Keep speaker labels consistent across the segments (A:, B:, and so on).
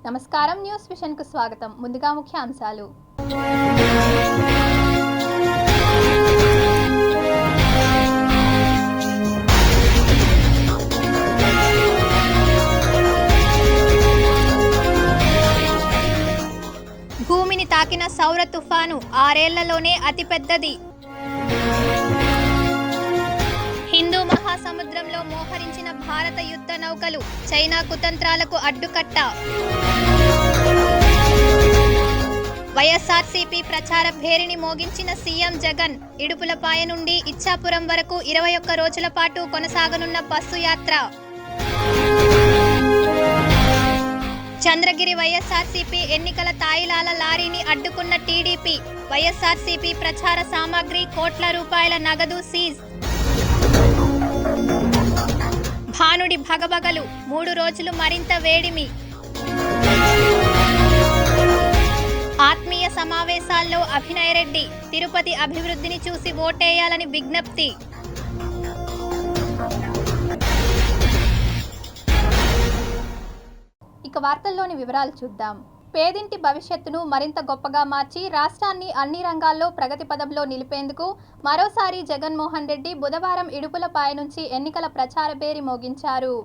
A: నమస్కారం news vision కు స్వాగతం. ముందుగా ముఖ్యాంశాలు. భూమిని తాకిన సౌర తుఫాను 6 ఏళ్లలోనే అతిపెద్దది. హిందూ మహాసముద్రంలో మోహరించిన భారత యుద్ధ నౌకలు, చైనా కుతంత్రాలకు అడ్డుకట్ట. వైఎస్ఆర్సీపీ ప్రచార భేరిని మోగించిన సీఎం జగన్. ఇడుపులపాయ నుండి ఇచ్చాపురం వరకు 21 రోజుల పాటు కొనసాగనున్న బస్సు యాత్ర. చంద్రగిరి వైఎస్ఆర్సీపీ ఎన్నికల తాయిలాల లారీని అడ్డుకున్న టీడీపీ. వైఎస్ఆర్సీపీ ప్రచార సామాగ్రి, కోట్ల రూపాయల నగదు సీజ్. భానుడి భగభగలు, 3 రోజులు మరింత వేడిమి. ఆత్మీయ సమావేశాల్లో అభినయ్ రెడ్డి. తిరుపతి అభివృద్ధిని చూసి ఓటేయాలని విజ్ఞప్తి. ఇక వార్తల్లోని వివరాలు చూద్దాం. పేదింటి భవిష్యత్తును మరింత గొప్పగా మార్చి రాష్ట్రాన్ని అన్ని రంగాల్లో ప్రగతి పదంలో నిలిపేందుకు మరోసారి జగన్మోహన్ రెడ్డి బుధవారం ఇడుపులపాయ నుంచి ఎన్నికల ప్రచార భేరి మోగించారు.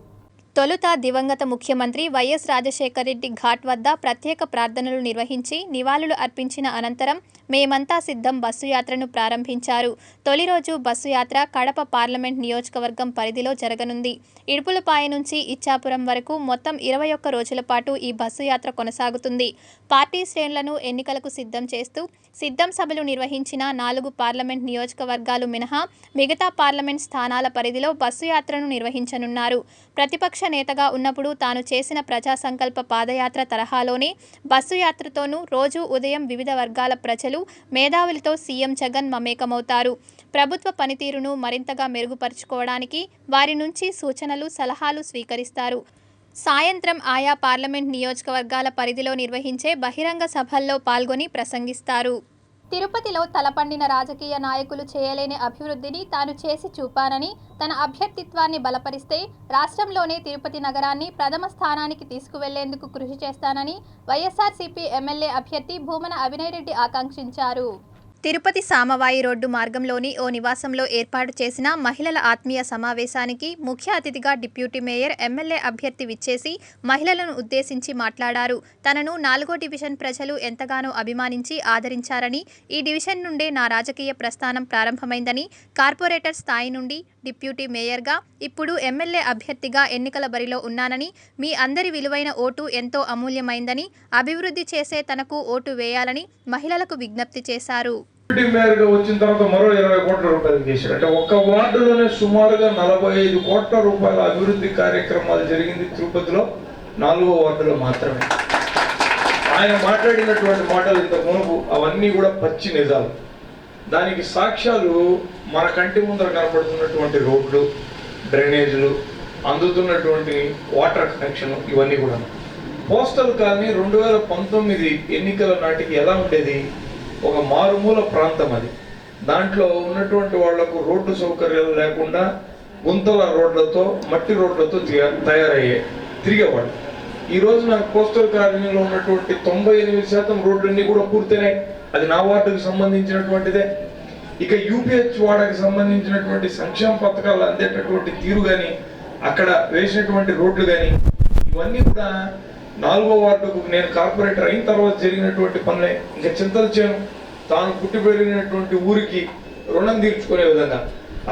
A: తొలుత దివంగత ముఖ్యమంత్రి వైఎస్ రాజశేఖర రెడ్డి ఘాట్ వద్ద ప్రత్యేక ప్రార్థనలు నిర్వహించి నివాళులు అర్పించిన అనంతరం మేమంతా సిద్ధం బస్సు యాత్రను ప్రారంభించారు. తొలి రోజు బస్సు యాత్ర కడప పార్లమెంట్ నియోజకవర్గం పరిధిలో జరగనుంది. ఇడుపులపాయ నుంచి ఇచ్చాపురం వరకు మొత్తం 21 రోజుల పాటు ఈ బస్సు యాత్ర కొనసాగుతుంది. పార్టీ శ్రేణులను ఎన్నికలకు సిద్ధం చేస్తూ సిద్ధం సభలు నిర్వహించిన 4 పార్లమెంట్ నియోజకవర్గాలు మినహా మిగతా పార్లమెంట్ స్థానాల పరిధిలో బస్సు యాత్రను నిర్వహించనున్నారు. ప్రతిపక్ష నేతగా ఉన్నప్పుడు తాను చేసిన ప్రజా సంకల్ప పాదయాత్ర తరహాలోనే బస్సు యాత్రతోనూ రోజు ఉదయం వివిధ వర్గాల ప్రజలు, మేధావులతో సీఎం జగన్ మమేకమవుతారు. ప్రభుత్వ పనితీరును మరింతగా మెరుగుపరుచుకోవడానికి వారి నుంచి సూచనలు, సలహాలు స్వీకరిస్తారు. సాయంత్రం ఆయా పార్లమెంట్ నియోజకవర్గాల పరిధిలో నిర్వహించే బహిరంగ సభల్లో పాల్గొని ప్రసంగిస్తారు. తిరుపతిలో తలపండిన రాజకీయ నాయకులు చేయలేని అభివృద్ధిని తాను చేసి చూపానని, తన అభ్యర్థిత్వాన్ని బలపరిస్తే రాష్ట్రంలోనే తిరుపతి నగరాన్ని ప్రథమ స్థానానికి తీసుకువెళ్లేందుకు కృషి చేస్తానని వైఎస్ఆర్సీపీ ఎమ్మెల్యే అభ్యర్థి భూమన అభినయ్ రెడ్డి ఆకాంక్షించారు. తిరుపతి సామవాయి రోడ్డు మార్గంలోని ఓ నివాసంలో ఏర్పాటు చేసిన మహిళల ఆత్మీయ సమావేశానికి ముఖ్య అతిథిగా డిప్యూటీ మేయర్, ఎమ్మెల్యే అభ్యర్థి విచ్చేసి మహిళలను ఉద్దేశించి మాట్లాడారు. తనను 4వ డివిజన్ ప్రజలు ఎంతగానో అభిమానించి ఆదరించారని, ఈ డివిజన్ నుండే నా రాజకీయ ప్రస్థానం ప్రారంభమైందని, కార్పొరేటర్ స్థాయి నుండి డిప్యూటీ మేయర్గా, ఇప్పుడు ఎమ్మెల్యే అభ్యర్థిగా ఎన్నికల బరిలో ఉన్నానని, మీ అందరి విలువైన ఓటు ఎంతో అమూల్యమైందని, అభివృద్ధి చేసే తనకు ఓటు వేయాలని మహిళలకు విజ్ఞప్తి చేశారు.
B: మేయర్గా వచ్చిన తర్వాత మరో 20 కోట్ల రూపాయలు చేశారు. అంటే ఒక్క వార్డులోనే సుమారుగా 45 కోట్ల రూపాయల అభివృద్ధి కార్యక్రమాలు జరిగింది తిరుపతిలో 4వ వార్డులో మాత్రమే. ఆయన మాట్లాడినటువంటి మాటలు ఇంత మునుపు అవన్నీ కూడా పచ్చి నిజాలు. దానికి సాక్ష్యాలు మన కంటి ముందర కనపడుతున్నటువంటి రోడ్లు, డ్రైనేజీలు, అందుతున్నటువంటి వాటర్ కనెక్షన్, ఇవన్నీ కూడా. పోస్టల్ కాలనీ 2019 ఎన్నికల నాటికి ఎలా ఉండేది? ఒక మారుమూల ప్రాంతం అది. దాంట్లో ఉన్నటువంటి వాళ్లకు రోడ్డు సౌకర్యాలు లేకుండా గుంతల రోడ్లతో, మట్టి రోడ్లతో తిరిగేవాళ్ళు. ఈ రోజు నాకు కోస్టల్ కాలనీలో ఉన్నటువంటి 98% రోడ్లన్నీ కూడా పూర్తయినాయి. అది నా వార్డుకు సంబంధించినటువంటిదే. ఇక యూపీహెచ్ వాడకి సంబంధించినటువంటి సంక్షేమ పథకాలు అందేటటువంటి తీరు కానీ, అక్కడ వేసినటువంటి రోడ్లు కానీ, ఇవన్నీ కూడా 4వ వార్డుకు నేను కార్పొరేటర్ అయిన తర్వాత జరిగినటువంటి పనులే. ఇంకా చింతల చేను తాను పుట్టి పెరిగినటువంటి ఊరికి రుణం తీర్చుకునే విధంగా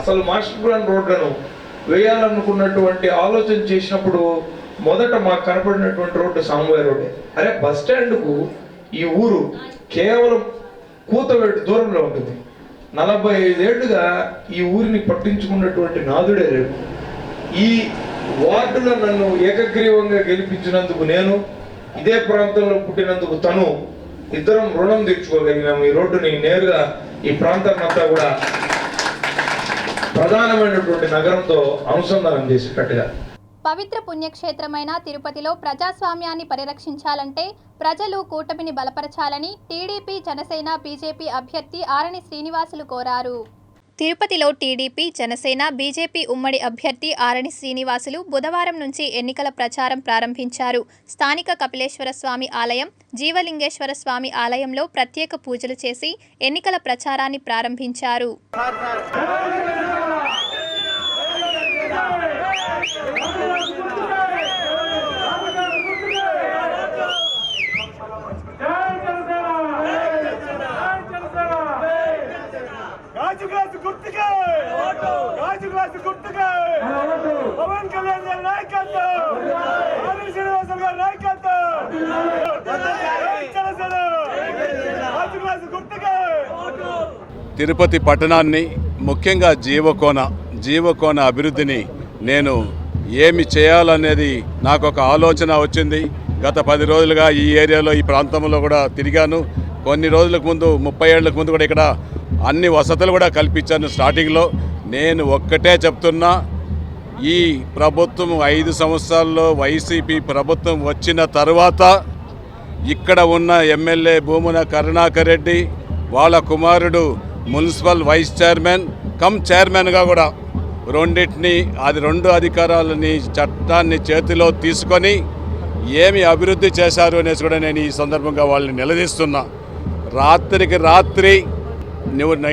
B: అసలు మాస్టర్ ప్లాన్ రోడ్లను వేయాలనుకున్నటువంటి ఆలోచన చేసినప్పుడు మొదట మాకు కనపడినటువంటి రోడ్డు సామవాయి రోడ్డే. అరే, బస్ స్టాండ్కు ఈ ఊరు కేవలం కూతవేటు దూరంలో ఉంటుంది. 45 ఏళ్లుగా ఈ ఊరిని పట్టించుకున్నటువంటి నాదుడే లేడు. ఈ వార్డులో నన్ను ఏకగ్రీవంగా గెలిపించినందుకు నేను, ఇదే ప్రాంతంలో పుట్టినందుకు తను, ఇద్దరం రుణం తీర్చుకోగలిగినాము. ఈ రోడ్డుని నేరుగా ఈ ప్రాంతాన్నంతా కూడా ప్రధానమైనటువంటి నగరంతో అనుసంధానం చేసేటట్టుగా.
A: పవిత్ర పుణ్యక్షేత్రమైన తిరుపతిలో ప్రజాస్వామ్యాన్ని పరిరక్షించాలంటే ప్రజలు కూటమిని బలపరచాలని టీడీపీ, జనసేన, బీజేపీ అభ్యర్థి ఆరణి శ్రీనివాసులు కోరారు. తిరుపతిలో టీడీపీ, జనసేన, బీజేపీ ఉమ్మడి అభ్యర్థి ఆరణి శ్రీనివాసులు బుధవారం నుంచి ఎన్నికల ప్రచారం ప్రారంభించారు. స్థానిక కపిలేశ్వర స్వామి ఆలయం, జీవలింగేశ్వర స్వామి ఆలయంలో ప్రత్యేక పూజలు చేసి ఎన్నికల ప్రచారాన్ని ప్రారంభించారు.
C: పవన్ కళ్యాణ్ గారి నాయకత్వం, ఆరణి శ్రీనివాసులు గారి నాయకత్వం,
D: తిరుపతి పట్టణాన్ని ముఖ్యంగా జీవకోన అభివృద్ధిని నేను ఏమి చేయాలనేది నాకు ఒక ఆలోచన వచ్చింది. గత 10 రోజులుగా ఈ ఏరియాలో ఈ ప్రాంతంలో కూడా తిరిగాను. కొన్ని రోజులకు ముందు 30 ఏళ్లకు ముందు కూడా ఇక్కడ అన్ని వసతులు కూడా కల్పించాను. స్టార్టింగ్లో నేను ఒక్కటే చెప్తున్నా, ఈ ప్రభుత్వం 5 సంవత్సరాల్లో వైసీపీ ప్రభుత్వం వచ్చిన తర్వాత ఇక్కడ ఉన్న ఎమ్మెల్యే భూమున కరుణాకర్ రెడ్డి వాళ్ళ కుమారుడు మున్సిపల్ వైస్ చైర్మన్ చైర్మన్గా కూడా రెండు అధికారాలని చట్టాన్ని చేతిలో తీసుకొని ఏమి అభివృద్ధి చేశారు అనేసి కూడా నేను ఈ సందర్భంగా వాళ్ళని నిలదీస్తున్నా. రాత్రికి రాత్రి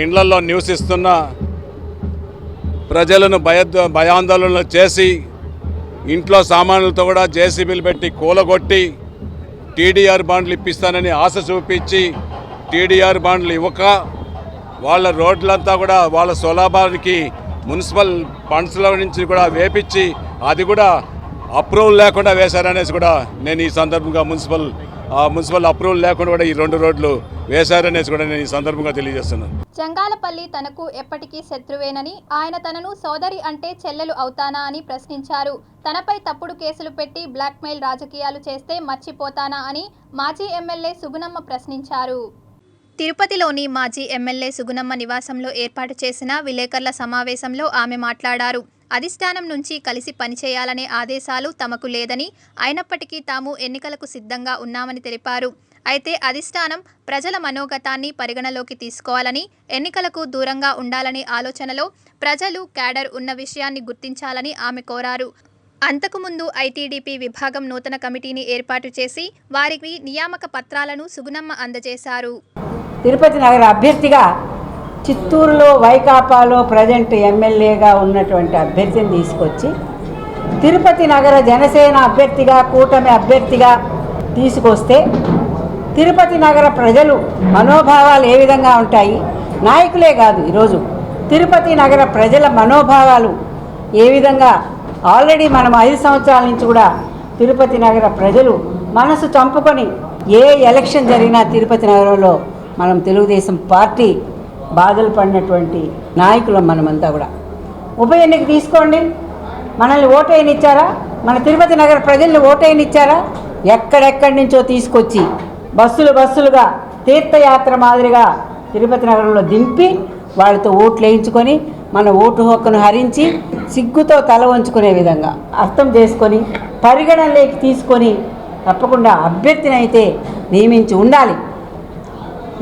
D: ఇళ్లలో నివసిస్తున్న ప్రజలను భయాందోళనలు చేసి ఇంట్లో సామాన్లతో కూడా జేసీబీలు పెట్టి కూలగొట్టి టీడీఆర్ బాండ్లు ఇప్పిస్తానని ఆశ చూపించి టీడీఆర్ బాండ్లు ఇవ్వక వాళ్ళ రోడ్లంతా కూడా వాళ్ళ స్వలాభానికి మున్సిపల్ ఫండ్స్లో నుంచి కూడా వేపించి అది కూడా అప్రూవల్ లేకుండా వేశారనేసి కూడా నేను ఈ సందర్భంగా మున్సిపల్ అప్రూవల్ లేకుండా కూడా ఈ 2 రోడ్లు వేశారనేసి కూడా నేను ఈ సందర్భంగా తెలియజేస్తున్నాను.
A: జంగాలపల్లి తనకు ఎప్పటికీ శత్రువేనని, ఆయన తనను సోదరి అంటే చెల్లెలు అవుతానా అని ప్రశ్నించారు. తనపై తప్పుడు కేసులు పెట్టి బ్లాక్మెయిల్ రాజకీయాలు చేస్తే మర్చిపోతానా అని మాజీ ఎమ్మెల్యే సుగుణమ్మ ప్రశ్నించారు. తిరుపతిలోని మాజీ ఎమ్మెల్యే సుగుణమ్మ నివాసంలో ఏర్పాటు చేసిన విలేకరుల సమావేశంలో ఆమె మాట్లాడారు. అధిష్టానం నుంచి కలిసి పనిచేయాలనే ఆదేశాలు తమకు లేదని, అయినప్పటికీ తాము ఎన్నికలకు సిద్ధంగా ఉన్నామని తెలిపారు. అయితే అధిష్టానం ప్రజల మనోగతాన్ని పరిగణలోకి తీసుకోవాలని, ఎన్నికలకు దూరంగా ఉండాలనే ఆలోచనలో ప్రజలు క్యాడర్ ఉన్న విషయాన్ని గుర్తించాలని ఆమె కోరారు. అంతకుముందు ఐటీడీపీ విభాగం నూతన కమిటీని ఏర్పాటు చేసి వారికి నియామక పత్రాలను సుగుణమ్మ అందజేశారు.
E: తిరుపతి నగర అభ్యర్థిగా చిత్తూరులో వైకాపాలో ప్రజెంట్ ఎమ్మెల్యేగా ఉన్నటువంటి అభ్యర్థిని తీసుకొచ్చి తిరుపతి నగర జనసేన అభ్యర్థిగా కూటమి అభ్యర్థిగా తీసుకొస్తే తిరుపతి నగర ప్రజలు మనోభావాలు ఏ విధంగా ఉంటాయి, నాయకులే కాదు ఈరోజు తిరుపతి నగర ప్రజల మనోభావాలు ఏ విధంగా ఆల్రెడీ మనం 5 సంవత్సరాల నుంచి కూడా తిరుపతి నగర ప్రజలు మనసు చంపుకొని ఏ ఎలక్షన్ జరిగినా తిరుపతి నగరంలో మనం తెలుగుదేశం పార్టీ బాధలు పడినటువంటి నాయకులం. మనమంతా కూడా ఉప ఎన్నిక తీసుకోండి, మనల్ని ఓటేయనిచ్చారా? మన తిరుపతి నగర ప్రజల్ని ఓటేయనిచ్చారా? ఎక్కడెక్కడి నుంచో తీసుకొచ్చి బస్సులుగా తీర్థయాత్ర మాదిరిగా తిరుపతి నగరంలో దింపి వాళ్ళతో ఓట్లు వేయించుకొని మన ఓటు హక్కును హరించి సిగ్గుతో తల వంచుకునే విధంగా అర్థం చేసుకొని పరిగణనలోకి తీసుకొని తప్పకుండా అభ్యర్థిని అయితే నియమించి ఉండాలి.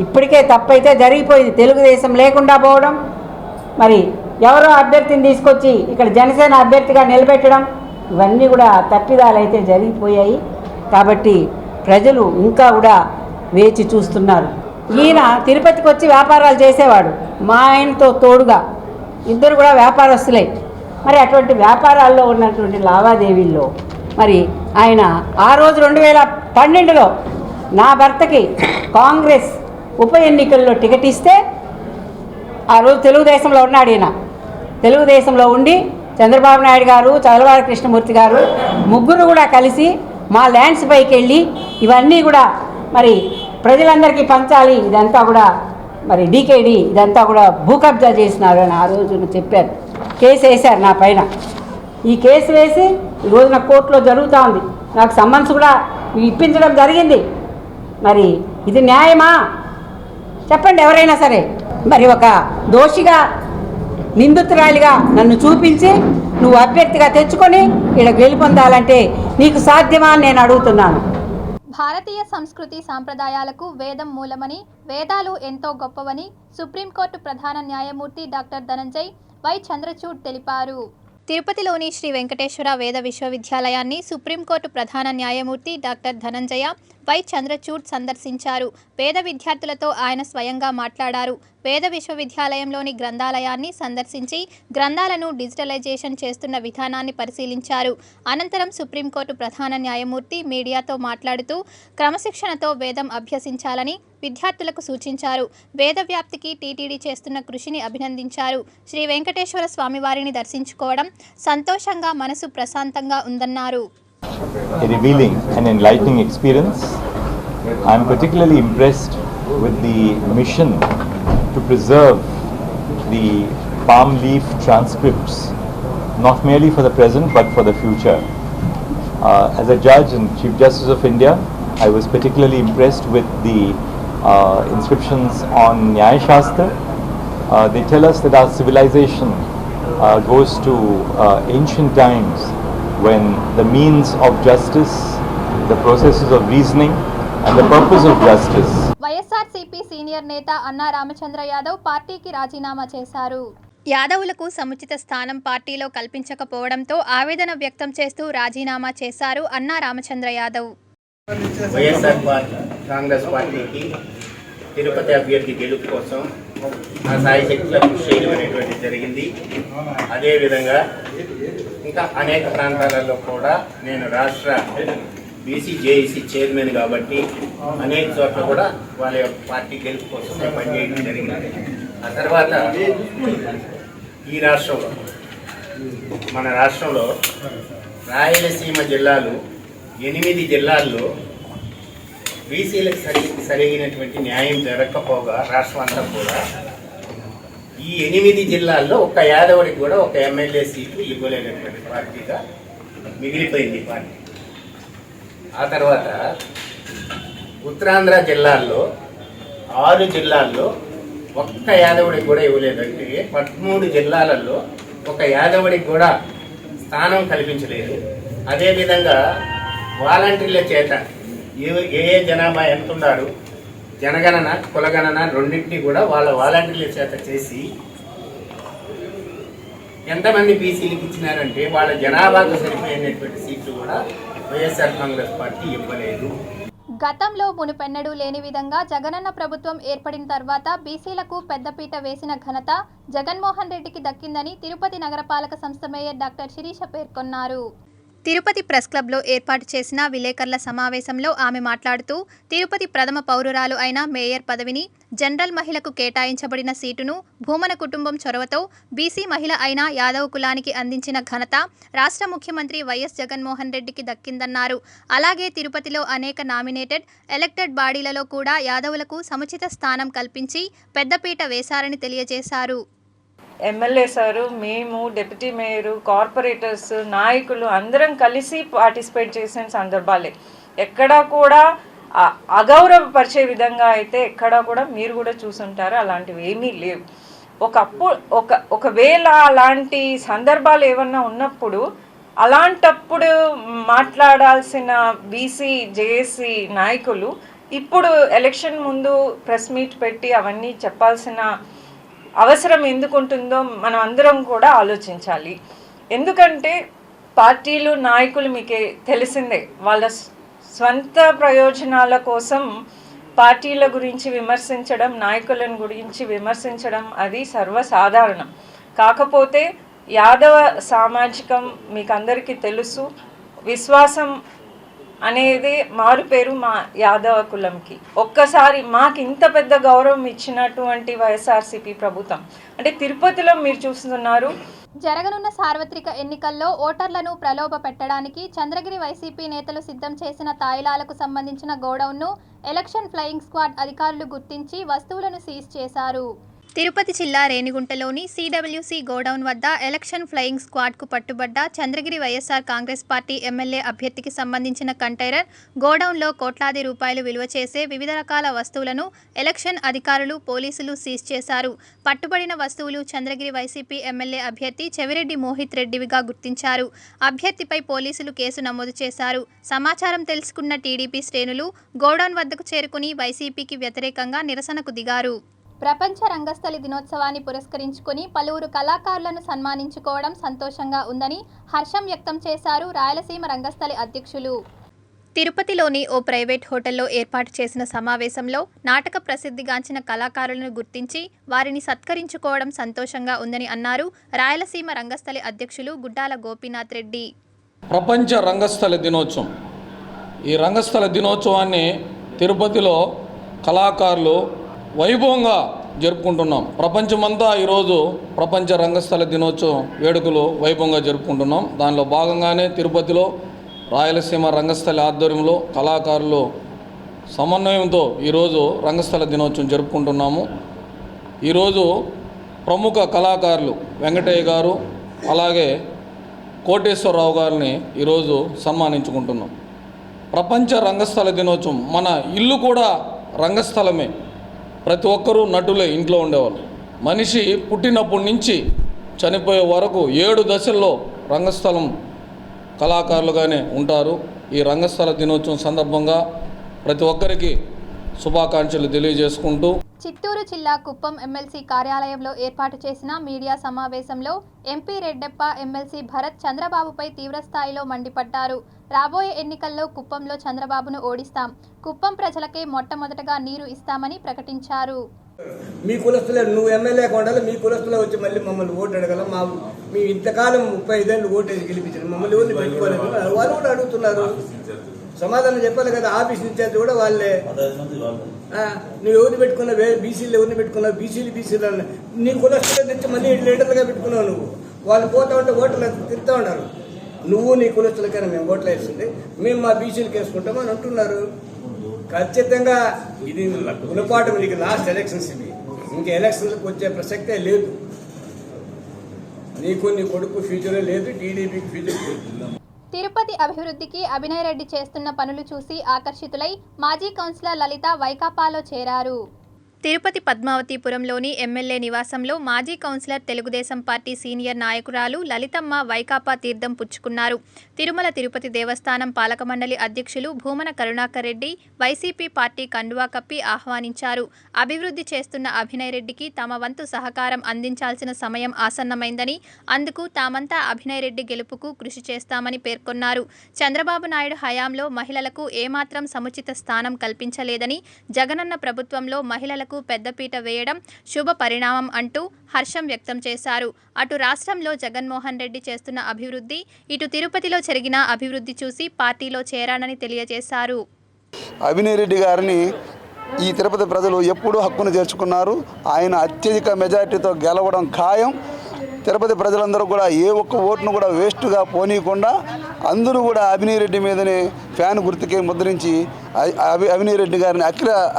E: ఇప్పటికే తప్పైతే జరిగిపోయింది, తెలుగుదేశం లేకుండా పోవడం, మరి ఎవరో అభ్యర్థిని తీసుకొచ్చి ఇక్కడ జనసేన అభ్యర్థిగా నిలబెట్టడం, ఇవన్నీ కూడా తప్పిదాలు అయితే జరిగిపోయాయి. కాబట్టి ప్రజలు ఇంకా కూడా వేచి చూస్తున్నారు. ఈయన తిరుపతికి వచ్చి వ్యాపారాలు చేసేవాడు, మా ఆయనతో తోడుగా ఇద్దరు కూడా వ్యాపారస్తులే. మరి అటువంటి వ్యాపారాల్లో ఉన్నటువంటి లావాదేవీల్లో మరి ఆయన ఆ రోజు 2012లో నా భర్తకి కాంగ్రెస్ ఉప ఎన్నికల్లో టికెట్ ఇస్తే ఆ రోజు తెలుగుదేశంలో ఉన్నాడు. ఈయన తెలుగుదేశంలో ఉండి చంద్రబాబు నాయుడు గారు, చదలవాడ కృష్ణమూర్తి గారు ముగ్గురు కూడా కలిసి మా ల్యాండ్స్ పైకి వెళ్ళి ఇవన్నీ కూడా మరి ప్రజలందరికీ పంచాలి, ఇదంతా కూడా మరి డీకేడీ ఇదంతా కూడా భూ కబ్జా చేసినారు అని ఆ రోజున చెప్పారు. కేసు వేశారు నా పైన. ఈ కేసు వేసి ఈ రోజున కోర్టులో జరుగుతూ ఉంది. నాకు సమ్మన్స్ కూడా ఇప్పించడం జరిగింది. మరి ఇది న్యాయమా చెప్పండి ఎవరైనా సరే. మరి ఒక దోషిగా నిందితురాలిగా నన్ను చూపించి నువ్వు అభ్యర్థిగా తెచ్చుకొని ఇక్కడ గెలుపొందాలంటే నీకు సాధ్యమా అని నేను అడుగుతున్నాను.
A: భారతీయ సంస్కృతి సాంప్రదాయాలకు వేదం మూలమని, వేదాలు ఎంతో గొప్పవని సుప్రీంకోర్టు ప్రధాన న్యాయమూర్తి డాక్టర్ ధనంజయ్ వై చంద్రచూడ్ తెలిపారు. తిరుపతిలోని శ్రీ వెంకటేశ్వర వేద విశ్వవిద్యాలయాన్ని సుప్రీంకోర్టు ప్రధాన న్యాయమూర్తి డాక్టర్ ధనంజయ వై చంద్రచూడ్ సందర్శించారు. వేద విద్యార్థులతో ఆయన స్వయంగా మాట్లాడారు. వేద విశ్వవిద్యాలయంలోని గ్రంథాలయాన్ని సందర్శించి గ్రంథాలను డిజిటలైజేషన్ చేస్తున్న విధానాన్ని పరిశీలించారు. అనంతరం సుప్రీంకోర్టు ప్రధాన న్యాయమూర్తి మీడియాతో మాట్లాడుతూ క్రమశిక్షణతో వేదం అభ్యసించాలని విద్యార్థులకు సూచించారు. వేద వ్యాప్తికి టీటీడీ చేస్తున్న కృషిని అభినందించారు. శ్రీ వెంకటేశ్వర స్వామివారిని దర్శించుకోవడం సంతోషంగా, మనసు ప్రశాంతంగా ఉందన్నారు.
F: A revealing and enlightening experience. I am particularly impressed with the mission to preserve the palm leaf transcripts, not merely for the present but for the future. As a judge and Chief Justice of India, I was particularly impressed with the inscriptions on Nyaya Shastra. They tell us that our civilization goes to ancient times when the means of justice, the processes of reasoning and the purpose of justice.
A: YSRCP senior నేత అన్నా రామచంద్ర యాదవ్ పార్టీకి రాజీనామా చేశారు. యాదవులకు సముచిత స్థానం పార్టీలో కల్పించకపోవడంతో ఆవేదన వ్యక్తం చేస్తూ రాజీనామా చేశారు అన్నా రామచంద్ర యాదవ్.
G: వైఎస్ఆర్ కాంగ్రెస్ పార్టీకి తిరుపతి అభ్యర్థి గెలుపు కోసం నా సాయశక్తిలో కృషి చేయడం అనేటువంటి జరిగింది. అదేవిధంగా ఇంకా అనేక ప్రాంతాలలో కూడా నేను రాష్ట్ర బీసీ జేఏసీ చైర్మన్ కాబట్టి అనేక చోట్ల కూడా వాళ్ళ యొక్క పార్టీ గెలుపు కోసం నేను పనిచేయడం జరిగింది. ఆ తర్వాత ఈ రాష్ట్రంలో మన రాష్ట్రంలో రాయలసీమ జిల్లాలు 8 జిల్లాల్లో బీసీలకు సరైనటువంటి న్యాయం జరగకపోగా రాష్ట్రం అంతా కూడా ఈ 8 జిల్లాల్లో ఒక యాదవుడికి కూడా ఒక ఎమ్మెల్యే సీట్లు ఇవ్వలేనటువంటి పార్టీగా మిగిలిపోయింది ఈ పార్టీ. ఆ తర్వాత ఉత్తరాంధ్ర జిల్లాల్లో 6 జిల్లాల్లో ఒక్క యాదవుడికి కూడా ఇవ్వలేదంటే 13 జిల్లాలలో ఒక యాదవుడికి కూడా స్థానం కల్పించలేదు. అదేవిధంగా వాలంటీర్ల చేత ఏ జనాభా ఎంత ఉన్నారు, జనగణన కులగణన రెండింటినీ కూడా వాళ్ళ వాలంటీర్ల చేత చేసి ఎంతమంది బీసీలకు ఇచ్చినారంటే వాళ్ళ జనాభాకు సరిపోయినటువంటి సీట్లు కూడా వైఎస్ఆర్ కాంగ్రెస్ పార్టీ ఇవ్వలేదు.
A: గతంలో మునుపెన్నడూ లేని విధంగా జగనన్న ప్రభుత్వం ఏర్పడిన తర్వాత బీసీలకు పెద్దపీట వేసిన ఘనత జగన్మోహన్ రెడ్డికి దక్కిందని తిరుపతి నగరపాలక సంస్థ మేయర్ డాక్టర్ శిరీష పేర్కొన్నారు. తిరుపతి ప్రెస్ క్లబ్లో ఏర్పాటు చేసిన విలేకరుల సమావేశంలో ఆమె మాట్లాడుతూ తిరుపతి ప్రథమ పౌరురాలు అయిన మేయర్ పదవిని జనరల్ మహిళకు కేటాయించబడిన సీటును భూమన కుటుంబం చొరవతో బీసీ మహిళ అయిన యాదవ్ కులానికి అందించిన ఘనత రాష్ట్ర ముఖ్యమంత్రి వైఎస్ జగన్మోహన్ రెడ్డికి దక్కిందన్నారు. అలాగే తిరుపతిలో అనేక నామినేటెడ్, ఎలక్టెడ్ బాడీలలో కూడా యాదవులకు సముచిత స్థానం కల్పించి పెద్దపీట వేశారని తెలియజేశారు.
H: ఎమ్మెల్యే సారు, మేము, డిప్యూటీ మేయరు, కార్పొరేటర్స్, నాయకులు అందరం కలిసి పార్టిసిపేట్ చేసిన సందర్భాలే. ఎక్కడా కూడా అగౌరవపరిచే విధంగా అయితే ఎక్కడా కూడా మీరు కూడా చూసుంటారు, అలాంటివి ఏమీ లేవు. ఒకవేళ అలాంటి సందర్భాలు ఏమన్నా ఉన్నప్పుడు అలాంటప్పుడు మాట్లాడాల్సిన బీసీ జేఏసీ నాయకులు ఇప్పుడు ఎలక్షన్ ముందు ప్రెస్ మీట్ పెట్టి అవన్నీ చెప్పాల్సిన అవసరం ఎందుకుంటుందో మనం అందరం కూడా ఆలోచించాలి. ఎందుకంటే పార్టీలు, నాయకులు మీకే తెలిసిందే, వాళ్ళ స్వంత ప్రయోజనాల కోసం పార్టీల గురించి విమర్శించడం, నాయకులను గురించి విమర్శించడం అది సర్వసాధారణం. కాకపోతే యాదవ సామాజికం మీకు అందరికీ తెలుసు, విశ్వాసం అనేది మారు పేరు మా యాదవ కులంకి. ఒక్కసారి మాకు ఇంత పెద్ద గౌరవం ఇచ్చినటువంటి వైఎస్ఆర్సీపీ ప్రభుత్వం అంటే తిరుపతిలో మీరు చూస్తున్నారు.
A: జరగనున్న సార్వత్రిక ఎన్నికల్లో ఓటర్లను ప్రలోభ పెట్టడానికి చంద్రగిరి వైసీపీ నేతలు సిద్ధం చేసిన తాయిలాలకు సంబంధించిన గోడౌన్ను ఎలక్షన్ ఫ్లయింగ్ స్క్వాడ్ అధికారులు గుర్తించి వస్తువులను సీజ్ చేశారు. తిరుపతి జిల్లా రేణిగుంటలోని సిడబ్ల్యూసి గోడౌన్ వద్ద ఎలక్షన్ ఫ్లయింగ్ స్క్వాడ్కు పట్టుబడ్డ Chandragiri YSR Congress party MLA అభ్యర్థికి సంబంధించిన కంటైనర్ గోడౌన్లో కోట్లాది రూపాయలు విలువ చేసే వివిధ రకాల వస్తువులను ఎలక్షన్ అధికారులు పోలీసులు సీజ్ చేశారు. పట్టుబడిన వస్తువులు చంద్రగిరి వైసీపీ ఎమ్మెల్యే అభ్యర్థి చెవిరెడ్డి మోహిత్ రెడ్డివిగా గుర్తించారు. అభ్యర్థిపై పోలీసులు కేసు నమోదు చేశారు. సమాచారం తెలుసుకున్న టీడీపీ శ్రేణులు గోడౌన్ వద్దకు చేరుకుని వైసీపీకి వ్యతిరేకంగా నిరసనకు దిగారు. ప్రపంచ రంగస్థలి దినోత్సవాన్ని పురస్కరించుకుని పలువురు కళాకారులను సన్మానించుకోవడం సంతోషంగా ఉందని హర్షం వ్యక్తం చేశారు రాయలసీమ రంగస్థలి అధ్యక్షులు. తిరుపతిలోని ఓ ప్రైవేట్ హోటల్లో ఏర్పాటు చేసిన సమావేశంలో నాటక ప్రసిద్ధిగాంచిన కళాకారులను గుర్తించి వారిని సత్కరించుకోవడం సంతోషంగా ఉందని అన్నారు రాయలసీమ రంగస్థలి అధ్యక్షులు గుడ్డాల గోపీనాథ్ రెడ్డి.
I: ప్రపంచ రంగస్థలి దినోత్సవం, ఈ రంగస్థల దినోత్సవాన్ని తిరుపతిలో కళాకారులు వైభవంగా జరుపుకుంటున్నాం. ప్రపంచమంతా ఈరోజు ప్రపంచ రంగస్థల దినోత్సవం వేడుకలు వైభవంగా జరుపుకుంటున్నాం. దానిలో భాగంగానే తిరుపతిలో రాయలసీమ రంగస్థలి ఆధ్వర్యంలో కళాకారులు సమన్వయంతో ఈరోజు రంగస్థల దినోత్సవం జరుపుకుంటున్నాము. ఈరోజు ప్రముఖ కళాకారులు వెంకటయ్య గారు అలాగే కోటేశ్వరరావు గారిని ఈరోజు సన్మానించుకుంటున్నాం. ప్రపంచ రంగస్థల దినోత్సవం, మన ఇల్లు కూడా రంగస్థలమే. ప్రతి ఒక్కరూ నటులే ఇంట్లో ఉండేవాళ్ళు. మనిషి పుట్టినప్పటి నుంచి చనిపోయే వరకు 7 దశల్లో రంగస్థలం కళాకారులుగానే ఉంటారు. ఈ రంగస్థల దినోత్సవం సందర్భంగా ప్రతి ఒక్కరికి శుభాకాంక్షలు తెలియజేసుకుంటూ
A: చిత్తూరు జిల్లా కుప్పం ఎమ్మెల్సీ కార్యాలయంలో ఏర్పాటు చేసిన మీడియా సమావేశంలో ఎంపీ రెడ్డెప్ప ఎమ్మెల్సీ భరత్ చంద్రబాబుపై తీవ్రస్థాయిలో మండిపడ్డారు. రాబోయే ఎన్నికల్లో కుప్పంలో చంద్రబాబును ఓడిస్తాం, కుప్పం ప్రజలకే మొట్టమొదటగా నీరు ఇస్తామని ప్రకటించారు.
J: మీ కులస్తులే, నువ్వు ఎమ్మెల్యే కొండాలి, మీ కులస్తులే వచ్చి మళ్ళీ మమ్మల్ని ఓటు అడగలం. మీ ఇంతకాలం 35 ఏళ్ళు ఓటేసి గెలిపించారు, మమ్మల్ని ఎవరిని పెట్టుకోలేదు. వాళ్ళు కూడా అడుగుతున్నారు, సమాధానం చెప్పాలి కదా. ఆఫీస్ ఇన్ఛార్జ్ కూడా వాళ్ళే. నువ్వు ఎవరిని పెట్టుకున్నావు, బీసీలు ఎవరిని పెట్టుకున్నావు, బీసీలు నీ కులస్తులే తెచ్చి మళ్ళీ లీడర్లుగా పెట్టుకున్నావు. నువ్వు వాళ్ళు పోతా ఉంటే ఓట్లు తిరుగుతూ ఉన్నారు. నువ్వు నీ కులస్తులకైనా మేము ఓట్లు వేస్తుంది, మేము మా బీసీలకు వేసుకుంటామని అంటున్నారు. ఖచ్చితంగా ఇది గుణపాఠం. నీకు లాస్ట్ ఎలక్షన్స్ ఇవి, ఇంకా ఎలక్షన్లకు వచ్చే ప్రసక్తే లేదు. నీకు నీ కొడుకు ఫ్యూచరే లేదు, టీడీపీకి ఫ్యూచర్ లేదు.
A: తిరుపతి అభివృద్ధికి అభినయ్ రెడ్డి చేస్తున్న పనులు చూసి ఆకర్షితులై మాజీ కౌన్సిలర్ లలిత వైకాపాలో చేరారు. తిరుపతి పద్మావతిపురంలోని ఎమ్మెల్యే నివాసంలో మాజీ కౌన్సిలర్ తెలుగుదేశం పార్టీ సీనియర్ నాయకురాలు లలితమ్మ వైకాపా తీర్థం పుచ్చుకున్నారు. తిరుమల తిరుపతి దేవస్థానం పాలక మండలి అధ్యక్షులు భూమన కరుణాకర్ రెడ్డి వైసీపీ పార్టీ కండువా కప్పి ఆహ్వానించారు. అభివృద్ధి చేస్తున్న అభినయ్ రెడ్డికి తమ వంతు సహకారం అందించాల్సిన సమయం ఆసన్నమైందని, అందుకు తామంతా అభినయ్ రెడ్డి గెలుపుకు కృషి చేస్తామని పేర్కొన్నారు. చంద్రబాబు నాయుడు హయాంలో మహిళలకు ఏమాత్రం సముచిత స్థానం కల్పించలేదని, జగనన్న ప్రభుత్వంలో మహిళలకు పెద్దపీట వేయడం శుభ పరిణామం అంటూ హర్షం వ్యక్తం చేశారు. అటు రాష్ట్రంలో జగన్మోహన్ రెడ్డి చేస్తున్న అభివృద్ధి, ఇటు తిరుపతిలో జరిగిన అభివృద్ధి చూసి పార్టీలో చేరానని తెలియజేశారు.
K: అభినయ్ రెడ్డి గారిని ఈ తిరుపతి ప్రజలు ఎప్పుడూ హక్కును చేర్చుకున్నారు. ఆయన అత్యధిక మెజార్టీతో గెలవడం ఖాయం. తిరుపతి ప్రజలందరూ కూడా ఏ ఒక్క ఓటును కూడా వేస్ట్గా పోనీయకుండా అందరూ కూడా అభినయ్ రెడ్డి మీదనే ఫ్యాన్ గుర్తుకే ముద్రించి అభినయ్ రెడ్డి గారిని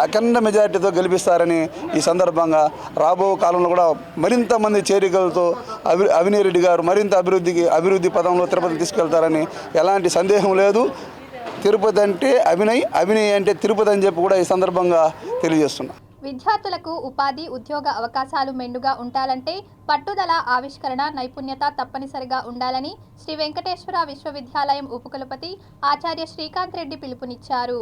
K: అఖండ మెజార్టీతో గెలిపిస్తారని ఈ సందర్భంగా రాబో కాలంలో కూడా మరింత మంది చేరికలతో అభినయ్ రెడ్డి గారు మరింత అభివృద్ధి పదంలో తిరుపతి తీసుకెళ్తారని ఎలాంటి సందేహం లేదు. తిరుపతి అంటే అభినయ్ అంటే తిరుపతి అని చెప్పి కూడా ఈ సందర్భంగా తెలియజేస్తున్నా.
A: విద్యార్థులకు ఉపాధి, ఉద్యోగ అవకాశాలు మెండుగా ఉండాలంటే పట్టుదల, ఆవిష్కరణ, నైపుణ్యత తప్పనిసరిగా ఉండాలని శ్రీ వెంకటేశ్వర విశ్వవిద్యాలయం ఉపకులపతి ఆచార్య శ్రీకాంత్ రెడ్డి పిలుపునిచ్చారు.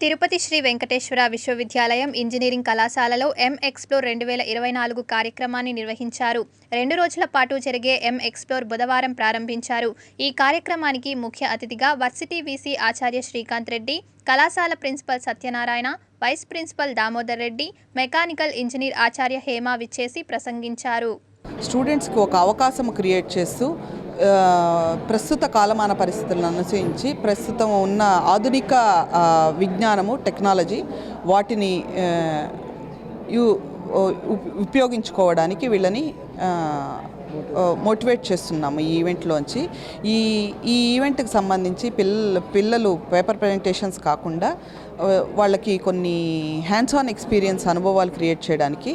A: తిరుపతి శ్రీ వెంకటేశ్వర విశ్వవిద్యాలయం ఇంజనీరింగ్ కళాశాలలో ఎక్స్ప్లోర్ 2024 కార్యక్రమాన్ని నిర్వహించారు. 2 రోజుల పాటు జరిగే ఎక్స్ప్లోర్ బుధవారం ప్రారంభించారు. ఈ కార్యక్రమానికి ముఖ్య అతిథిగా వర్సిటీ వీసీ ఆచార్య శ్రీకాంత్ రెడ్డి, కళాశాల principal Satyanarayana, vice principal Damodar Reddy, mechanical engineer ఆచార్య హేమ విచ్చేసి ప్రసంగించారు.
L: స్టూడెంట్స్కి ఒక అవకాశం క్రియేట్ చేస్తూ ప్రస్తుత కాలమాన పరిస్థితులను అనుసరించి ప్రస్తుతం ఉన్న ఆధునిక విజ్ఞానము, టెక్నాలజీ వాటిని ఉపయోగించుకోవడానికి వీళ్ళని మోటివేట్ చేస్తున్నాము ఈ ఈవెంట్లోంచి. ఈ ఈవెంట్కి సంబంధించి పిల్లలు పేపర్ ప్రజెంటేషన్స్ కాకుండా వాళ్ళకి కొన్ని హ్యాండ్స్ ఆన్ ఎక్స్పీరియన్స్ అనుభవాలు క్రియేట్ చేయడానికి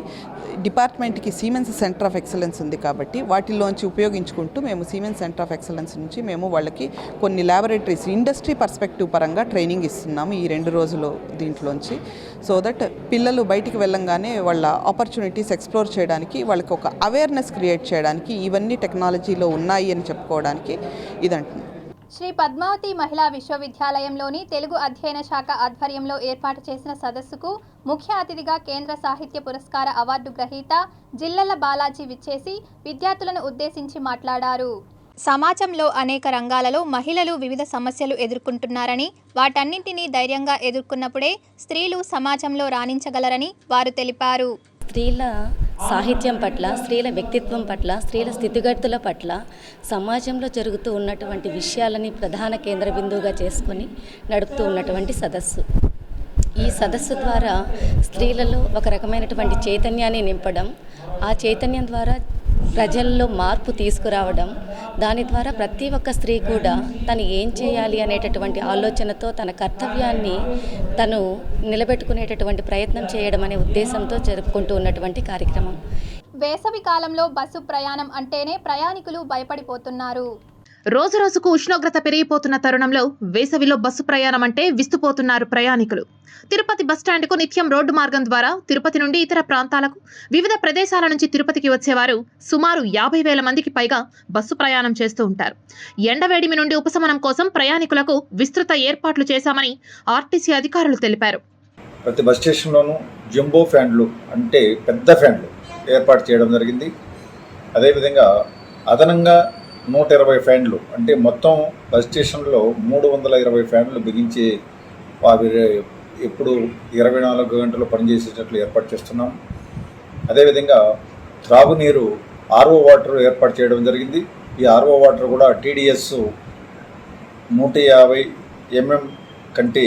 L: డిపార్ట్మెంట్కి సీమెన్స్ సెంటర్ ఆఫ్ ఎక్సలెన్స్ ఉంది కాబట్టి వాటిలోంచి ఉపయోగించుకుంటూ మేము సీమెన్స్ సెంటర్ ఆఫ్ ఎక్సలెన్స్ నుంచి మేము వాళ్ళకి కొన్ని ల్యాబొరేటరీస్ ఇండస్ట్రీ పర్స్పెక్టివ్ పరంగా ట్రైనింగ్ ఇస్తున్నాము ఈ 2 రోజులు దీంట్లోంచి. సో దట్ పిల్లలు బయటికి వెళ్ళంగానే వాళ్ళ ఆపర్చునిటీస్ ఎక్స్ప్లోర్ చేయడానికి, వాళ్ళకి ఒక అవేర్నెస్ క్రియేట్ చేయడానికి ఇవన్నీ టెక్నాలజీలో ఉన్నాయి అని చెప్పుకోవడానికి ఇదంటున్నాం.
A: శ్రీ పద్మావతి మహిళా విశ్వవిద్యాలయంలోని తెలుగు అధ్యయన శాఖ ఆధ్వర్యంలో ఏర్పాటు చేసిన సదస్సుకు ముఖ్య అతిథిగా కేంద్ర సాహిత్య పురస్కార అవార్డు గ్రహీత జిల్లెల బాలాజీ విచ్చేసి విద్యార్థులను ఉద్దేశించి మాట్లాడారు. సమాజంలో అనేక రంగాలలో మహిళలు వివిధ సమస్యలు ఎదుర్కొంటున్నారని, వాటన్నింటినీ ధైర్యంగా ఎదుర్కొన్నప్పుడే స్త్రీలు సమాజంలో రాణించగలరని వారు తెలిపారు.
M: స్త్రీల సాహిత్యం పట్ల, స్త్రీల వ్యక్తిత్వం పట్ల, స్త్రీల స్థితిగతుల పట్ల సమాజంలో జరుగుతూ ఉన్నటువంటి విషయాలని ప్రధాన కేంద్ర బిందువుగా చేసుకొని నడుపుతూ ఉన్నటువంటి సదస్సు. ఈ సదస్సు ద్వారా స్త్రీలలో ఒక రకమైనటువంటి చైతన్యాన్ని నింపడం, ఆ చైతన్యం ద్వారా ప్రజల్లో మార్పు తీసుకురావడం, దాని ద్వారా ప్రతి ఒక్క స్త్రీ కూడా తను ఏం చేయాలి అనేటటువంటి ఆలోచనతో తన కర్తవ్యాన్ని తను నిలబెట్టుకునేటటువంటి ప్రయత్నం చేయడం అనే ఉద్దేశంతో జరుపుకుంటూ ఉన్నటువంటి కార్యక్రమం.
A: వేసవి కాలంలో బస్సు ప్రయాణం అంటేనే ప్రయాణికులు భయపడిపోతున్నారు.
N: రోజు రోజుకు ఉష్ణోగ్రత పెరిగిపోతున్న తరుణంలో వేసవిలో బస్సు ప్రయాణం అంటే విస్తుపోతున్నారు ప్రయాణికులు. తిరుపతి బస్టాండ్కు నిత్యం రోడ్డు మార్గం ద్వారా తిరుపతి నుండి ఇతర ప్రాంతాలకు, వివిధ ప్రదేశాల నుంచి తిరుపతికి వచ్చేవారు సుమారు 50,000 మందికి పైగా బస్సు ప్రయాణం చేస్తూ ఉంటారు. ఎండవేడిమి నుండి ఉపశమనం కోసం ప్రయాణికులకు విస్తృత ఏర్పాట్లు చేశామని ఆర్టీసీ అధికారులు తెలిపారు.
O: ప్రతి బస్ స్టేషన్లోనూ జంబో ఫ్యాన్లు అంటే పెద్ద ఫ్యాన్లు ఏర్పాటు చేయడం జరిగింది. అదేవిధంగా అదనంగా 120 ఫ్యాన్లు అంటే మొత్తం బస్ స్టేషన్లో 320 ఫ్యాన్లు బిగించి అవి ఎప్పుడు 24 గంటలు పనిచేసేటట్లు ఏర్పాటు చేస్తున్నాం. అదేవిధంగా త్రాగునీరు ఆర్ఓ వాటర్ ఏర్పాటు చేయడం జరిగింది. ఈ ఆర్ఓ వాటర్ కూడా TDS 150 mm కంటే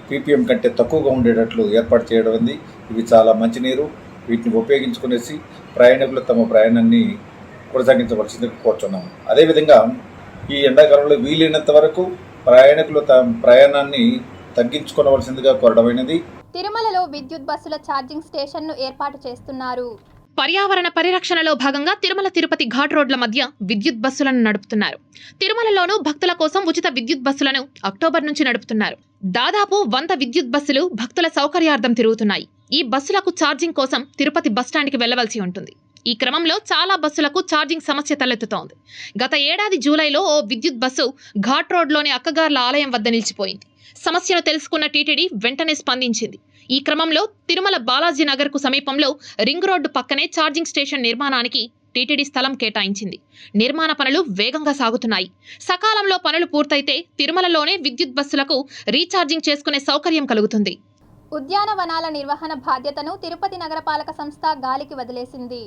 O: PPM కంటే తక్కువగా ఉండేటట్లు ఏర్పాటు చేయడం ఉంది. ఇవి చాలా మంచినీరు, వీటిని ఉపయోగించుకునేసి ప్రయాణికులు తమ ప్రయాణాన్ని కొనసాగించవలసిందిగా కోరుతున్నాము. అదేవిధంగా ఈ ఎండాకాలంలో వీలైనంత వరకు ప్రయాణికులు తమ ప్రయాణాన్ని తగ్గించుకోవలసిందిగా కోరడమైనది.
A: తిరుమలలో విద్యుత్ బస్సుల ఛార్జింగ్ స్టేషన్ను ఏర్పాటు చేస్తున్నారు.
N: పర్యావరణ పరిరక్షణలో భాగంగా తిరుమల తిరుపతి ఘాట్ రోడ్ల మధ్య విద్యుత్ బస్సులను నడుపుతున్నారు. తిరుమలలోనూ భక్తుల కోసం ఉచిత విద్యుత్ బస్సులను అక్టోబర్ నుంచి నడుపుతున్నారు. దాదాపు 100 విద్యుత్ బస్సులు భక్తుల సౌకర్యార్థం తిరుగుతున్నాయి. ఈ బస్సులకు ఛార్జింగ్ కోసం తిరుపతి బస్టాండ్కి వెళ్లవలసి ఉంటుంది. ఈ క్రమంలో చాలా బస్సులకు ఛార్జింగ్ సమస్య తలెత్తుతోంది. గత ఏడాది జూలైలో ఓ విద్యుత్ బస్సు ఘాట్ రోడ్లోని అక్కగార్ల ఆలయం వద్ద నిలిచిపోయింది. సమస్యను తెలుసుకున్న టీటీడీ వెంటనే స్పందించింది. ఈ క్రమంలో తిరుమల బాలాజీ నగర్కు సమీపంలో రింగ్ రోడ్డు పక్కనే ఛార్జింగ్ స్టేషన్ నిర్మాణానికి టీటీడీ స్థలం కేటాయించింది. నిర్మాణ పనులు వేగంగా సాగుతున్నాయి. సకాలంలో పనులు పూర్తయితే తిరుమలలోనే విద్యుత్ బస్సులకు రీఛార్జింగ్ చేసుకునే సౌకర్యం కలుగుతుంది.
A: ఉద్యానవనాల నిర్వహణ బాధ్యతను తిరుపతి నగరపాలక సంస్థ గాలికి వదిలేసింది.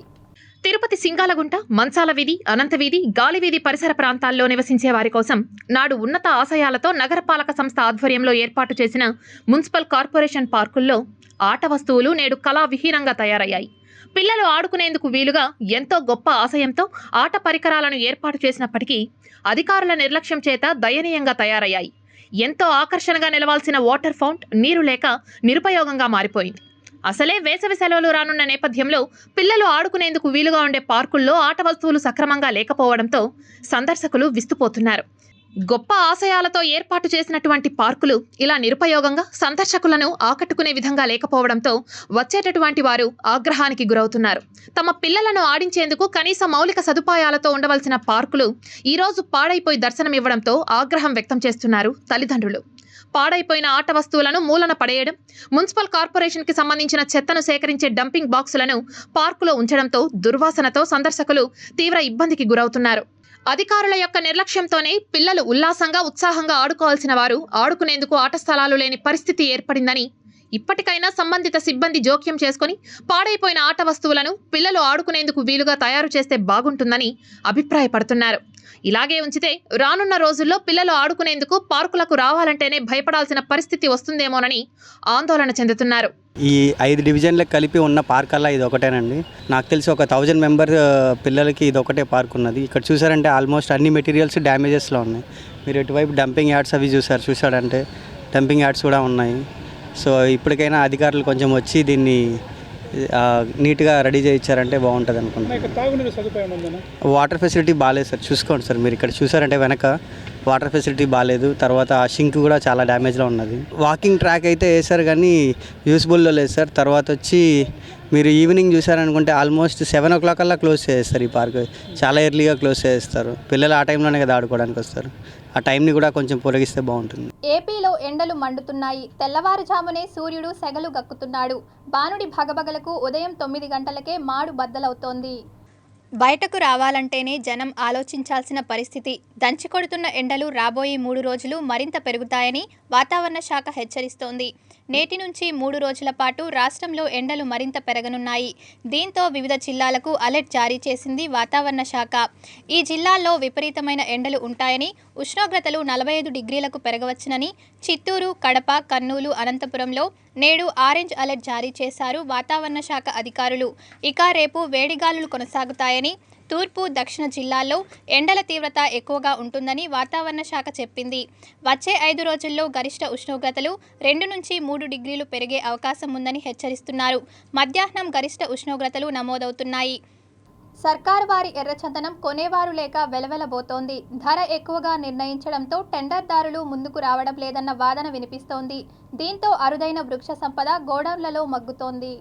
N: తిరుపతి సింగాలగుంట, మంచాల వీధి, అనంతవీధి, గాలివీధి పరిసర ప్రాంతాల్లో నివసించే వారి కోసం నాడు ఉన్నత ఆశయాలతో నగరపాలక సంస్థ ఆధ్వర్యంలో ఏర్పాటు చేసిన మున్సిపల్ కార్పొరేషన్ పార్కుల్లో ఆట వస్తువులు నేడు కళావిహీనంగా తయారయ్యాయి. పిల్లలు ఆడుకునేందుకు వీలుగా ఎంతో గొప్ప ఆశయంతో ఆట పరికరాలను ఏర్పాటు చేసినప్పటికీ అధికారుల నిర్లక్ష్యం చేత దయనీయంగా తయారయ్యాయి. ఎంతో ఆకర్షణగా నిలవాల్సిన వాటర్ ఫౌంట్ నీరు లేక నిరుపయోగంగా మారిపోయింది. అసలే వేసవి సెలవులు రానున్న నేపథ్యంలో పిల్లలు ఆడుకునేందుకు వీలుగా ఉండే పార్కుల్లో ఆట వస్తువులు సక్రమంగా లేకపోవడంతో సందర్శకులు విస్తుపోతున్నారు. గొప్ప ఆశయాలతో ఏర్పాటు చేసినటువంటి పార్కులు ఇలా నిరుపయోగంగా సందర్శకులను ఆకట్టుకునే విధంగా లేకపోవడంతో వచ్చేటటువంటి వారు ఆగ్రహానికి గురవుతున్నారు. తమ పిల్లలను ఆడించేందుకు కనీస మౌలిక సదుపాయాలతో ఉండవలసిన పార్కులు ఈరోజు పాడైపోయి దర్శనమివ్వడంతో ఆగ్రహం వ్యక్తం చేస్తున్నారు తల్లిదండ్రులు. పాడైపోయిన ఆట వస్తువులను మూలన పడేయడం, మున్సిపల్ కార్పొరేషన్కి సంబంధించిన చెత్తను సేకరించే డంపింగ్ బాక్సులను పార్కులో ఉంచడంతో దుర్వాసనతో సందర్శకులు తీవ్ర ఇబ్బందికి గురవుతున్నారు. అధికారుల యొక్క నిర్లక్ష్యంతోనే పిల్లలు ఉల్లాసంగా ఉత్సాహంగా ఆడుకోవాల్సిన వారు ఆడుకునేందుకు ఆట స్థలాలు లేని పరిస్థితి ఏర్పడిందని, ఇప్పటికైనా సంబంధిత సిబ్బంది జోక్యం చేసుకుని పాడైపోయిన ఆట వస్తువులను పిల్లలు ఆడుకునేందుకు వీలుగా తయారు చేస్తే బాగుంటుందని అభిప్రాయపడుతున్నారు. ఇలాగే ఉంచితే రానున్న రోజుల్లో పిల్లలు ఆడుకునేందుకు పార్కులకు రావాలంటేనే భయపడాల్సిన పరిస్థితి వస్తుందేమోనని ఆందోళన చెందుతున్నారు.
P: ఈ 5 డివిజన్లకు కలిపి ఉన్న పార్క్ అలా ఇది ఒకటేనండి. నాకు తెలిసి ఒక 1000 మెంబర్ పిల్లలకి ఇది ఒకటే పార్క్ ఉన్నది. ఇక్కడ చూసారంటే ఆల్మోస్ట్ అన్ని మెటీరియల్స్ డ్యామేజెస్లో ఉన్నాయి. మీరు ఇటువైపు డంపింగ్ యార్డ్స్ అవి చూసాడంటే డంపింగ్ యార్డ్స్ కూడా ఉన్నాయి. సో ఇప్పటికైనా అధికారులు కొంచెం వచ్చి దీన్ని నీట్గా రెడీ చేయించారంటే బాగుంటుంది అనుకుంటున్నాను.
C: తాగునీరు సదుపాయం ఉందన్న?
P: వాటర్ ఫెసిలిటీ బాగాలేదు సార్. చూసుకోండి సార్, మీరు ఇక్కడ చూసారంటే వెనక వాటర్ ఫెసిలిటీ బాగాలేదు. తర్వాత ఆ షింక్ కూడా చాలా డ్యామేజ్లో ఉన్నది. వాకింగ్ ట్రాక్ అయితే వేసారు కానీ యూస్బుల్లో లేదు సార్. తర్వాత వచ్చి మీరు ఈవినింగ్ చూసారనుకుంటే ఆల్మోస్ట్ 7 o'clock కల్లా క్లోజ్ చేస్తారు. ఈ పార్క్ చాలా ఎర్లీగా క్లోజ్ చేస్తారు. పిల్లలు ఆ టైంలోనే కదా ఆడుకోవడానికి వస్తారు. ఆ టైంని కూడా కొంచెం పొడిగిస్తే బాగుంటుంది.
A: ఏపీలో ఎండలు మండుతున్నాయి. తెల్లవారుజామునే సూర్యుడు సెగలు గక్కుతున్నాడు. బానుడి భగభగలకు ఉదయం 9 గంటలకే మాడు బద్దలవుతోంది. బయటకు రావాలంటేనే జనం ఆలోచించాల్సిన పరిస్థితి. దంచికొడుతున్న ఎండలు రాబోయే 3 రోజులు మరింత పెరుగుతాయని వాతావరణ శాఖ హెచ్చరిస్తోంది. నేటి నుంచి 3 రోజుల పాటు రాష్ట్రంలో ఎండలు మరింత పెరగనున్నాయి. దీంతో వివిధ జిల్లాలకు అలర్ట్ జారీ చేసింది వాతావరణ శాఖ. ఈ జిల్లాల్లో విపరీతమైన ఎండలు ఉంటాయని, ఉష్ణోగ్రతలు 45 డిగ్రీలకు పెరగవచ్చునని చిత్తూరు, కడప, కర్నూలు, అనంతపురంలో నేడు ఆరెంజ్ అలర్ట్ జారీ చేశారు వాతావరణ శాఖ అధికారులు. ఇక రేపు వేడిగాలులు కొనసాగుతాయని, తూర్పు, దక్షిణ జిల్లాల్లో ఎండల తీవ్రత ఎక్కువగా ఉంటుందని వాతావరణ శాఖ చెప్పింది. వచ్చే 5 రోజుల్లో గరిష్ట ఉష్ణోగ్రతలు 2 నుంచి 3 డిగ్రీలు పెరిగే అవకాశం ఉందని హెచ్చరిస్తున్నారు. మధ్యాహ్నం గరిష్ట ఉష్ణోగ్రతలు నమోదవుతున్నాయి. సర్కారు వారి ఎర్రచందనం కొనేవారు లేక వెలవెలబోతోంది. ధర ఎక్కువగా నిర్ణయించడంతో టెండర్దారులు ముందుకు రావడం లేదన్న వాదన వినిపిస్తోంది. దీంతో అరుదైన వృక్ష సంపద గోడౌన్లలో మగ్గుతోంది.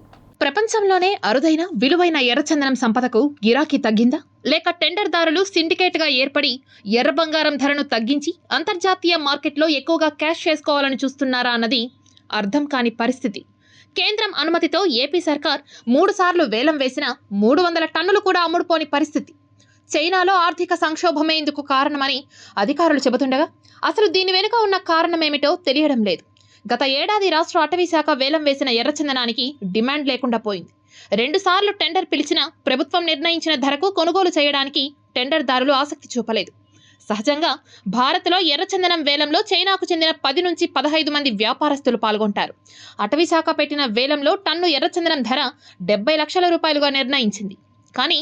N: ప్రపంచంలోనే అరుదైన విలువైన ఎర్రచందనం సంపదకు గిరాకీ తగ్గిందా, లేక టెండర్దారులు సిండికేట్గా ఏర్పడి ఎర్ర బంగారం ధరను తగ్గించి అంతర్జాతీయ మార్కెట్లో ఎక్కువగా క్యాష్ చేసుకోవాలని చూస్తున్నారా అన్నది అర్థం కాని పరిస్థితి. కేంద్రం అనుమతితో ఏపీ సర్కార్ 3 సార్లు వేలం వేసిన 300 టన్నులు కూడా అమ్ముడుపోని పరిస్థితి. చైనాలో ఆర్థిక సంక్షోభమే ఇందుకు కారణమని అధికారులు చెబుతుండగా అసలు దీని వెనుక ఉన్న కారణమేమిటో తెలియడం లేదు. గత ఏడాది రాష్ట్ర అటవీ శాఖ వేలం వేసిన ఎర్రచందనానికి డిమాండ్ లేకుండా పోయింది. 2 సార్లు టెండర్ పిలిచినా ప్రభుత్వం నిర్ణయించిన ధరకు కొనుగోలు చేయడానికి టెండర్దారులు ఆసక్తి చూపలేదు. సహజంగా భారత్లో ఎర్రచందనం వేలంలో చైనాకు చెందిన 10 నుంచి 15 మంది వ్యాపారస్తులు పాల్గొంటారు. అటవీ శాఖ పెట్టిన వేలంలో టన్ను ఎర్రచందనం ధర 70 లక్షల రూపాయలుగా నిర్ణయించింది. కానీ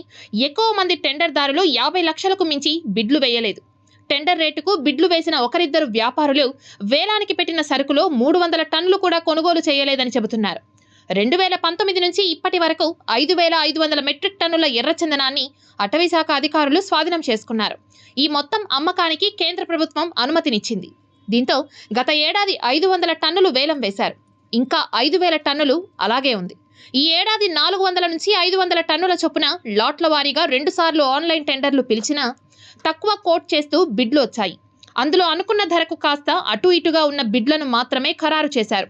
N: ఎక్కువ మంది టెండర్దారులు 50 లక్షలకు మించి బిడ్లు వేయలేదు. టెండర్ రేటుకు బిడ్లు వేసిన ఒకరిద్దరు వ్యాపారులు వేలానికి పెట్టిన సరుకులో 300 టన్నులు కూడా కొనుగోలు చేయలేదని చెబుతున్నారు. 2019 నుంచి ఇప్పటి వరకు 5,500 మెట్రిక్ టన్నుల ఎర్రచందనాన్ని అటవీశాఖ అధికారులు స్వాధీనం చేసుకున్నారు. ఈ మొత్తం అమ్మకానికి కేంద్ర ప్రభుత్వం అనుమతినిచ్చింది. దీంతో గత ఏడాది 500 టన్నులు వేలం వేశారు. ఇంకా 5,000 టన్నులు అలాగే ఉంది. ఈ ఏడాది 400 నుంచి 500 టన్నుల చొప్పున లాట్ల వారీగా 2 సార్లు ఆన్లైన్ టెండర్లు పిలిచినా తక్కువ కోట్ చేస్తూ బిడ్లు వచ్చాయి. అందులో అనుకున్న ధరకు కాస్త అటు ఇటుగా ఉన్న బిడ్లను మాత్రమే ఖరారు చేశారు.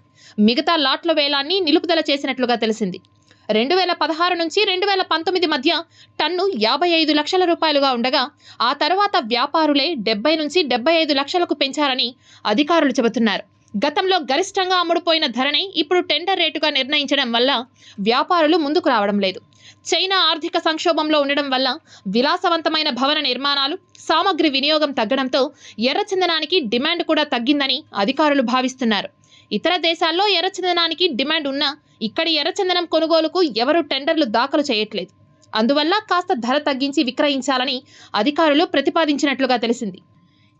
N: మిగతా లాట్ల వేలాన్ని నిలుపుదల చేసినట్లుగా తెలిసింది. 2016 నుంచి 2019 మధ్య టన్ను 55 లక్షల రూపాయలుగా ఉండగా ఆ తర్వాత వ్యాపారులే 70 నుంచి 75 లక్షలకు పెంచారని అధికారులు చెబుతున్నారు. గతంలో గరిష్టంగా అమ్ముడుపోయిన ధరనే ఇప్పుడు టెండర్ రేటుగా నిర్ణయించడం వల్ల వ్యాపారులు ముందుకు రావడం లేదు. చైనా ఆర్థిక సంక్షోభంలో ఉండడం వల్ల విలాసవంతమైన భవన నిర్మాణాలు, సామగ్రి వినియోగం తగ్గడంతో ఎర్రచందనానికి డిమాండ్ కూడా తగ్గిందని అధికారులు భావిస్తున్నారు. ఇతర దేశాల్లో ఎర్రచందనానికి డిమాండ్ ఉన్నా ఇక్కడి ఎర్రచందనం కొనుగోలుకు ఎవరూ టెండర్లు దాఖలు చేయట్లేదు. అందువల్ల కాస్త ధర తగ్గించి విక్రయించాలని అధికారులు ప్రతిపాదించినట్లుగా తెలిసింది.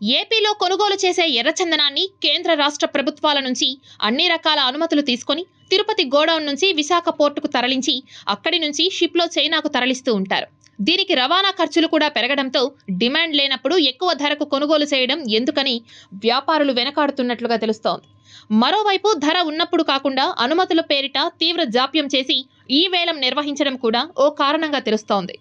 N: ఏపీలో కొనుగోలు చేసే ఎర్రచందనాన్ని కేంద్ర రాష్ట్ర ప్రభుత్వాల నుంచి అన్ని రకాల అనుమతులు తీసుకొని తిరుపతి గోడౌన్ నుంచి విశాఖ పోర్టుకు తరలించి అక్కడి నుంచి షిప్లో చైనాకు తరలిస్తూ ఉంటారు. దీనికి రవాణా ఖర్చులు కూడా పెరగడంతో డిమాండ్ లేనప్పుడు ఎక్కువ ధరకు కొనుగోలు చేయడం ఎందుకని వ్యాపారులు వెనకాడుతున్నట్లుగా తెలుస్తోంది. మరోవైపు ధర ఉన్నప్పుడు కాకుండా అనుమతుల పేరిట తీవ్ర జాప్యం చేసి ఈ వేలం నిర్వహించడం కూడా ఓ కారణంగా తెలుస్తోంది.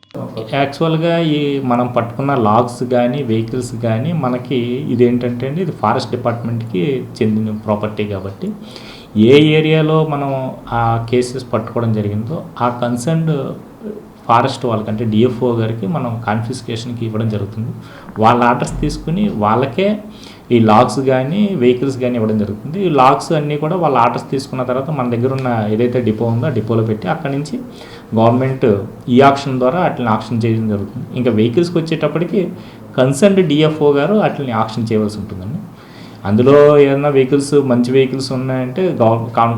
Q: యాక్చువల్గా ఈ మనం పట్టుకున్న లాగ్స్ కానీ వెహికల్స్ కానీ మనకి ఇదేంటంటే అండి, ఇది ఫారెస్ట్ డిపార్ట్మెంట్కి చెందిన ప్రాపర్టీ కాబట్టి ఏ ఏరియాలో మనం ఆ కేసెస్ పట్టుకోవడం జరిగిందో ఆ కన్సర్న్డ్ ఫారెస్ట్ వాళ్ళకంటే డిఎఫ్ఓ గారికి మనం కాన్ఫిస్కేషన్కి ఇవ్వడం జరుగుతుంది. వాళ్ళ ఆర్డర్స్ తీసుకుని వాళ్ళకే ఈ లాగ్స్ కానీ వెహికల్స్ కానీ ఇవ్వడం జరుగుతుంది. ఈ లాగ్స్ అన్నీ కూడా వాళ్ళ ఆర్డర్స్ తీసుకున్న తర్వాత మన దగ్గర ఉన్న ఏదైతే డిపో ఉందో ఆ డిపోలో పెట్టి అక్కడి నుంచి గవర్నమెంట్ ఈ ఆక్షన్ ద్వారా వాటిని ఆక్షన్ చేయడం జరుగుతుంది. ఇంకా వెహికల్స్కి వచ్చేటప్పటికి కన్సర్న్డ్ డిఎఫ్ఓ గారు వాటిని ఆక్షన్ చేయవలసి ఉంటుందండి. అందులో ఏదైనా వెహికల్స్ మంచి వెహికల్స్ ఉన్నాయంటే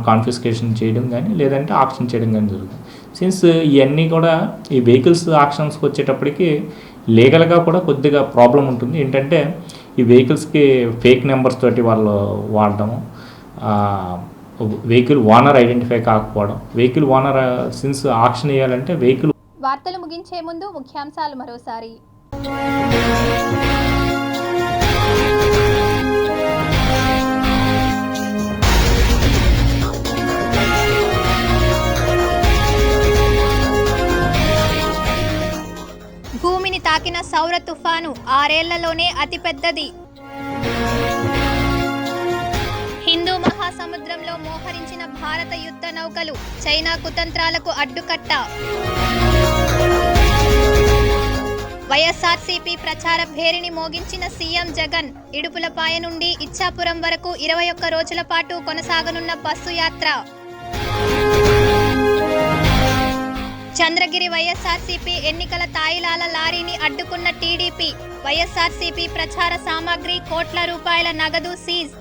Q: కాన్ఫిస్కేషన్ చేయడం కానీ లేదంటే ఆక్షన్ చేయడం కానీ జరుగుతుంది. సిన్స్ ఇవన్నీ కూడా ఈ వెహికల్స్ ఆక్షన్స్కి వచ్చేటప్పటికి లీగల్గా కూడా కొద్దిగా ప్రాబ్లం ఉంటుంది. ఏంటంటే ఈ వెహికల్స్కి ఫేక్ నెంబర్స్ తోటి వాళ్ళు వాడటము, వెహికల్ ఓనర్ ఐడెంటిఫై కాకపోవడం, వెహికల్ ఓనర్ సిన్స్ ఆక్షన్ వేయాలంటే వెహికల్.
A: వార్తలు ముగించే ముందు ముఖ్యాంశాలు మరోసారి. భూమిని తాకిన సౌర తుఫాను 6 ఏళ్లలోనే అతిపెద్దది. హిందూ మహాసముద్రంలో మోహరించిన భారత యుద్ధ నౌకలు, చైనా కుతంత్రాలకు అడ్డుకట్ట. వైఎస్ఆర్సీపీ ప్రచార భేరిని మోగించిన సీఎం జగన్. ఇడుపులపాయ నుండి ఇచ్చాపురం వరకు 21 రోజుల పాటు కొనసాగనున్న బస్సు యాత్ర. చంద్రగిరి వైఎస్ఆర్సీపీ ఎన్నికల తాయిలాల లారీని అడ్డుకున్న టీడీపీ. వైఎస్ఆర్సీపీ ప్రచార సామాగ్రి, కోట్ల రూపాయల నగదు సీజ్.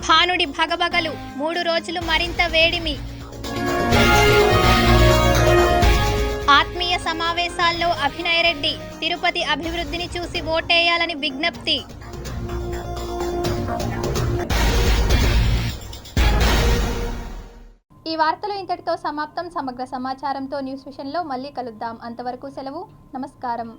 A: భానుడి భగభగలు, 3 రోజులు మరింత వేడిమి. ఆత్మీయ సమావేశాల్లో అభినయ్ రెడ్డి. తిరుపతి అభివృద్ధిని చూసి ఓటేయాలని విజ్ఞప్తి. ఈ వార్తలు ఇంతటితో సమాప్తం. సమగ్ర సమాచారంతో న్యూస్ విషన్లో మళ్ళీ కలుద్దాం. అంతవరకు సెలవు. నమస్కారం.